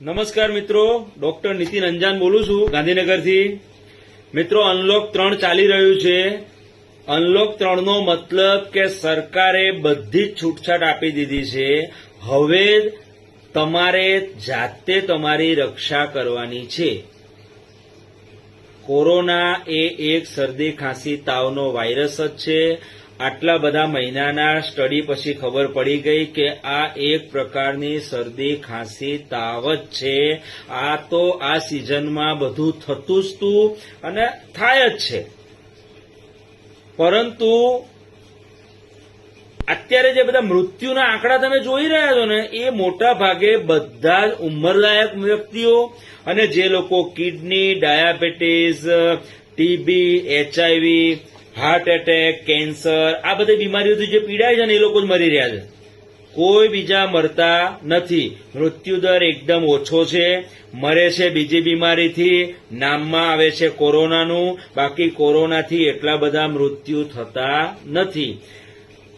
નમસ્કાર મિત્રો, ડોક્ટર નીતિન અંજાન બોલું છું ગાંધીનગરથી। મિત્રો, અનલોક 3 ચાલી રહ્યું છે। અનલોક 3 નો મતલબ કે સરકારે બધી જ છૂટછાટ આપી દીધી છે। હવે તમારે જાતે તમારી રક્ષા કરવાની છે। કોરોના એ એક શરદી ખાંસી તાવનો વાયરસ જ છે। આટલા બધા મહિનાના સ્ટડી પછી ખબર પડી ગઈ કે આ એક પ્રકારની શરદી ખાંસી તાવ જ છે। આ તો આ સિઝનમાં બધું થતું જ તું અને થાય જ છે, પરંતુ અત્યારે જે બધા મૃત્યુના આંકડા તમે જોઈ રહ્યા છો ને, એ મોટા ભાગે બધા જ ઉંમરલાયક વ્યક્તિઓ અને જે લોકો kidney, diabetes, TB, HIV, heart attack, cancer, આ બધી બીમારીઓથી જે પીડાય છે ને, એ લોકો જ મરી રહ્યા છે। કોઈ બીજા મરતા નથી। મૃત્યુદર એકદમ ઓછો છે। મરે છે બીજી બીમારીથી, નામમાં આવે છે કોરોનાનું, બાકી કોરોનાથી એટલા બધા મૃત્યુ થતા નથી।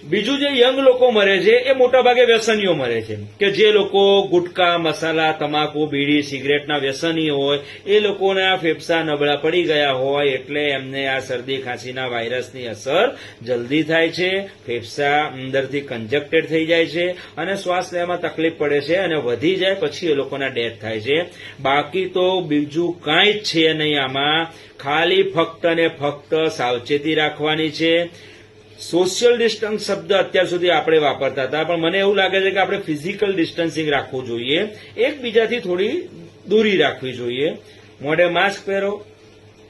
બીજું જે યંગ લોકો મરે છે એ મોટા ભાગે વ્યસનીઓ મરે છે, કે જે લોકો ગુટકા, મસાલા, તમાકુ, બીડી, સિગરેટના વ્યસની હોય, એ લોકોને આ ફેફસા નબળા પડી ગયા હોય એટલે એમને આ શરદી ખાંસીના વાયરસની અસર જલ્દી થાય છે। ફેફસા અંદરથી કંજક્ટેડ થઈ જાય છે અને શ્વાસ લેવામાં તકલીફ પડે છે અને વધી જાય પછી એ લોકોના ડેથ થાય છે। બાકી તો બીજું કાંઈ જ છે નહીં આમાં, ખાલી ફક્ત ને ફક્ત સાવચેતી રાખવાની છે। સોશિયલ ડિસ્ટન્સ શબ્દ અત્યાર સુધી આપણે વાપરતા હતા, પણ મને એવું લાગે છે કે આપણે ફિઝિકલ ડિસ્ટન્સિંગ રાખવું જોઈએ, એકબીજાથી થોડી દૂરી રાખવી જોઈએ। મોઢે માસ્ક પહેરો,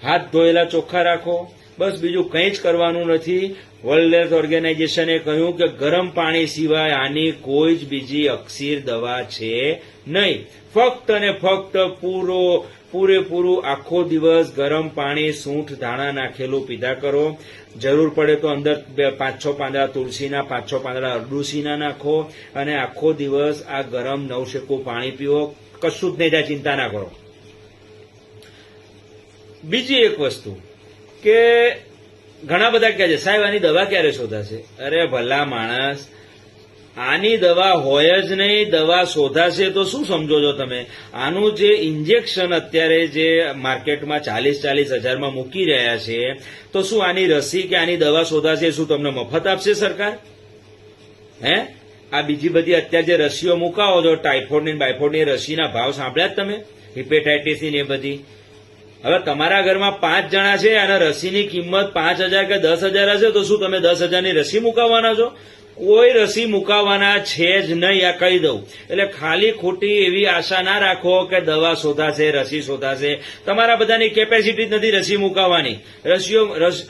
હાથ ધોયેલા ચોખ્ખા રાખો, બસ બીજું કંઈ જ કરવાનું નથી। વર્લ્ડ હેલ્થ ઓર્ગેનાઇઝેશને કહ્યું કે ગરમ પાણી સિવાય આની કોઈ જ બીજી અકસીર દવા છે નહીં। ફક્ત ને ફક્ત પૂરેપૂરું આખો દિવસ ગરમ પાણી સૂંઠ ધાણા નાખેલું પીધા કરો। જરૂર પડે તો અંદર 5-6 પાંદડા તુલસીના, 5-6 પાંદડા અરડુસીના નાખો અને આખો દિવસ આ ગરમ નવશેકું પાણી પીવો। કશું જ નહીં થાય, ચિંતા ના કરો। બીજી એક વસ્તુ કે ઘણા બધા કહે છે, સાહેબ આની દવા ક્યારે શોધાશે? અરે ભલા માણસ, આની દવા હોય જ નહીં, દવા શોધાશે તો શું સમજો છો તમે? આનું જે ઇન્જેક્શન અત્યારે જે માર્કેટમાં 40-40 હજારમાં મૂકી રહ્યા છે, તો શું આની રસી કે આની દવા શોધાશે શું તમને મફત આપશે સરકાર? હે? આ બીજી બધી અત્યારે જે રસીઓ મુકાવો છો, ટાઇફોઇડની બાયફોઇડની રસીના ભાવ સાંભળ્યા જ તમે? હિપેટાઇટિસની ને બધી। હવે તમારા ઘરમાં 5 જણા છે અને રસીની કિંમત 5,000 કે 10,000 હશે, તો શું તમે 10,000ની રસી મુકાવવાના છો? કોઈ રસી મુકાવવાના છે જ નહીં, આ કહી દઉં। એટલે ખાલી ખોટી એવી આશા ના રાખો કે દવા શોધાશે, રસી શોધાશે। તમારા બધાની કેપેસિટી જ નથી રસી મુકાવવાની।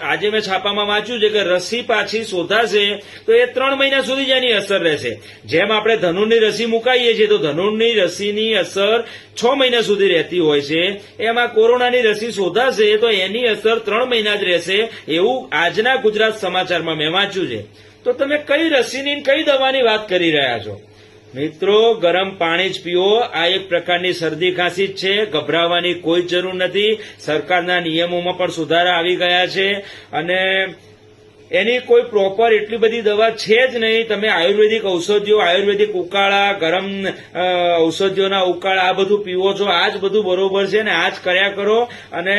આજે મેં છાપામાં વાંચ્યું છે કે રસી પાછી શોધાશે તો એ 3 મહિના સુધી જ એની અસર રહેશે। જેમ આપણે ધનુરની રસી મુકાઈએ છીએ તો ધનુરની રસીની અસર 6 મહિના સુધી રહેતી હોય છે, એમાં કોરોનાની રસી શોધાશે તો એની અસર 3 મહિના જ રહેશે, એવું આજના ગુજરાત સમાચારમાં મેં વાંચ્યું છે। તો તમે કઈ રસીની કઈ દવાની વાત કરી રહ્યા છો? મિત્રો, ગરમ પાણી જ પીવો। આ એક પ્રકારની શરદી ખાંસી જ છે, ગભરાવાની કોઈ જરૂર નથી। સરકારના નિયમોમાં પણ સુધારા આવી ગયા છે અને એની કોઈ પ્રોપર એટલી બધી દવા છે જ નહીં। તમે આયુર્વેદિક ઔષધિઓ, આયુર્વેદિક ઉકાળા, ગરમ ઔષધિઓના ઉકાળા આ બધું પીવો છો, આ જ બધું બરોબર છે ને આ જ કર્યા કરો। અને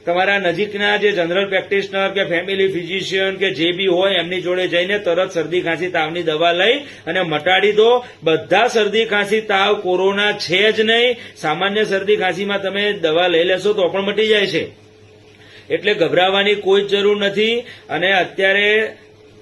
તમારા નજીકના જે જનરલ પ્રેક્ટિશનર કે ફેમિલી ફિઝિશિયન કે જે બી હોય એમની જોડે જઈને તરત શરદી ખાંસી તાવની દવા લઈ અને મટાડી દો। બધા શરદી ખાંસી તાવ કોરોના છે જ નહીં। સામાન્ય શરદી ખાંસીમાં તમે દવા લઈ લેશો તો પણ મટી જાય છે, એટલે ગભરાવાની કોઈ જ જરૂર નથી। અને અત્યારે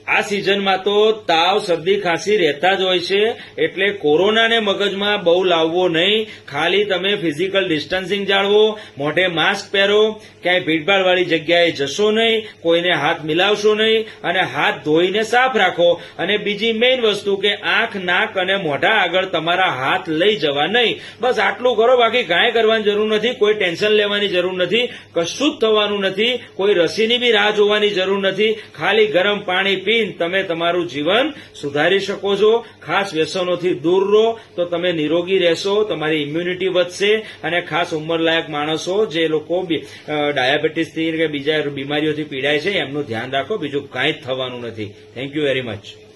આ સિઝનમાં તો તાવ, શરદી, ખાંસી રહેતા જ હોય છે, એટલે કોરોનાને મગજમાં બહુ લાવવો નહીં। ખાલી તમે ફિઝિકલ ડિસ્ટન્સિંગ જાળવો, મોઢે માસ્ક પહેરો, ક્યાંય ભીડભાડવાળી જગ્યાએ જશો નહીં, કોઈને હાથ મિલાવશો નહીં અને હાથ ધોઈને સાફ રાખો। અને બીજી મેઇન વસ્તુ કે આંખ, નાક અને મોઢા આગળ તમારા હાથ લઈ જવા નહીં। બસ આટલું કરો, બાકી કાંઈ કરવાની જરૂર નથી, કોઈ ટેન્શન લેવાની જરૂર નથી, કશું જ થવાનું નથી, કોઈ રસીની બી રાહ જોવાની જરૂર નથી। ખાલી ગરમ પાણી પી તમે તમારું જીવન સુધારી શકો છો। ખાસ વ્યસનોથી દૂર રહો તો તમે નિરોગી રહેશો, તમારી ઇમ્યુનિટી વધશે અને ખાસ ઉંમરલાયક માણસો જે લોકો ડાયાબિટીસથી કે બીજા બીમારીઓથી પીડાય છે એમનું ધ્યાન રાખો, બીજું કાંઈ જ થવાનું નથી। Thank you very much.